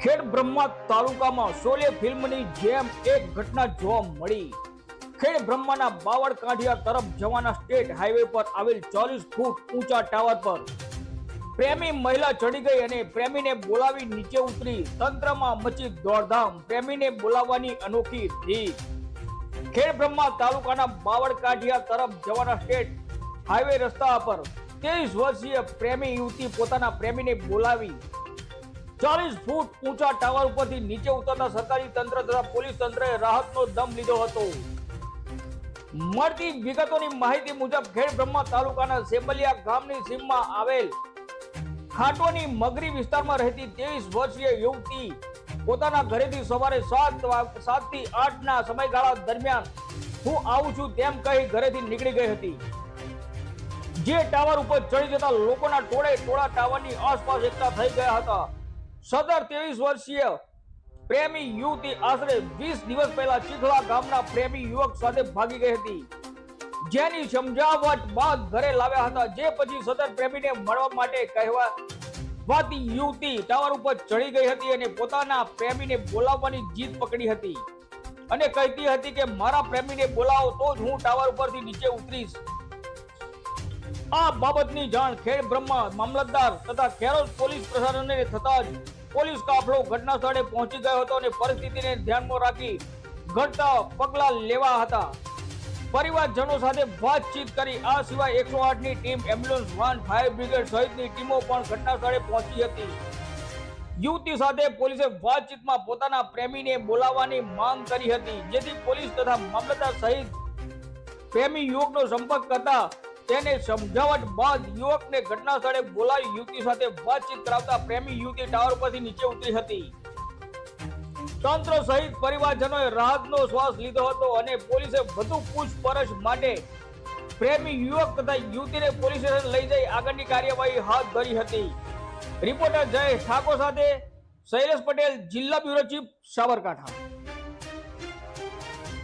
ખેડ બ્રહ્મા તાલુકામાં શોલે ફિલ્મની જેમ એક ઘટના જોવા મળી। ખેડ બ્રહ્માના બાવળ કાંઠિયા તરફ જવાના સ્ટેટ હાઈવે પર આવેલ 40 ફૂટ ઊંચા ટાવર પર પ્રેમી મહિલા ચડી ગઈ અને પ્રેમીને બોલાવી નીચે ઉતરી। તંત્રમાં મચી દોડધામ, પ્રેમીને બોલાવવાની અનોખી રીત। ખેડ બ્રહ્મા તાલુકાના બાવળ કાંઠિયા તરફ જવાના સ્ટેટ હાઈવે રસ્તા પર 23 વર્ષીય પ્રેમી યુવતી પોતાના પ્રેમીને બોલાવી 40 ફૂટ ઊંચા ટાવર ઉપરથી નીચે ઉતરતા સરકારી તંત્ર તથા પોલીસ તંત્રએ રાહતનો દમ લીધો હતો। મળતી વિગતોની માહિતી મુજબ ખેડ બ્રહ્મા તાલુકાના સેબલિયા ગામની સીમમાં આવેલ ખાટોની મગરી વિસ્તારમાં રહેતી 23 વર્ષીય યુવતી પોતાના ઘરેથી સવારે 7 થી 8 ના સમયગાળા દરમિયાન હું આવું છું તેમ કહી ઘરેથી નીકળી ગઈ હતી। જે ટાવર ઉપર ચડી જતા લોકોના ટોળે ટોળા ટાવરની આસપાસ એકઠા થઈ ગયા હતા। સદર 23 વર્ષીય પ્રેમી યુવતી આશરે 20 દિવસ પહેલા ચીખલા ગામના પ્રેમી યુવક સાથે ભાગી ગઈ હતી, જેની સમજાવટ બાદ ઘરે લાવ્યા હતા। જે પછી સદર પ્રેમીને મળવા માટે કહેવાતી યુવતી ટાવર ઉપર ચડી ગઈ હતી અને પોતાના પ્રેમીને બોલાવવાની જીદ પકડી હતી અને કહેતી હતી કે મારા પ્રેમીને બોલાવો તો જ હું ટાવર ઉપરથી નીચે ઉતરીશ। આ બાબતની જાણ ખેડ બ્રહ્મા મામલતદાર તથા ખેરોદ પોલીસ પ્રશાસનને થતા જ પોલીસ કાફલો ઘટના સ્થળે પહોંચી ગયો હતો અને પરિસ્થિતિને ધ્યાનમાં રાખી ઘટતા પગલાં લેવા હતા। પરિવારજનો સાથે વાતચીત કરી આ સિવાય 108 ની team, ambulance van, fire brigade સહિતની ટીમો પણ ઘટના સ્થળે પહોંચી હતી। યુવતી સાથે પોલીસે વાતચીતમાં પોતાના પ્રેમીને બોલાવવાની માંગ કરી હતી, જેથી પોલીસ તથા મામલતદાર સહિત પ્રેમી યુવકનો સંપર્ક કરતા તેને સમજાવટ બાદ યુવકને ઘટના સ્થળે બોલાવી યુવતી સાથે વાતચીત કરાવતા પ્રેમી યુવતી ટાવર પરથી નીચે ઉતરી હતી। તંત્ર સહિત પરિવારજનોએ રાહતનો શ્વાસ લીધો હતો અને પોલીસે વધુ પૂછપરછ માટે પ્રેમી યુવક તથા યુવતીને પોલીસ સ્ટેશન લઈ જઈ આગળની કાર્યવાહી હાથ ધરી હતી। રિપોર્ટર જયેશ ઠાકોર સાથે શૈલેષ પટેલ, જિલ્લા બ્યુરો ચીફ, સાબરકાંઠા।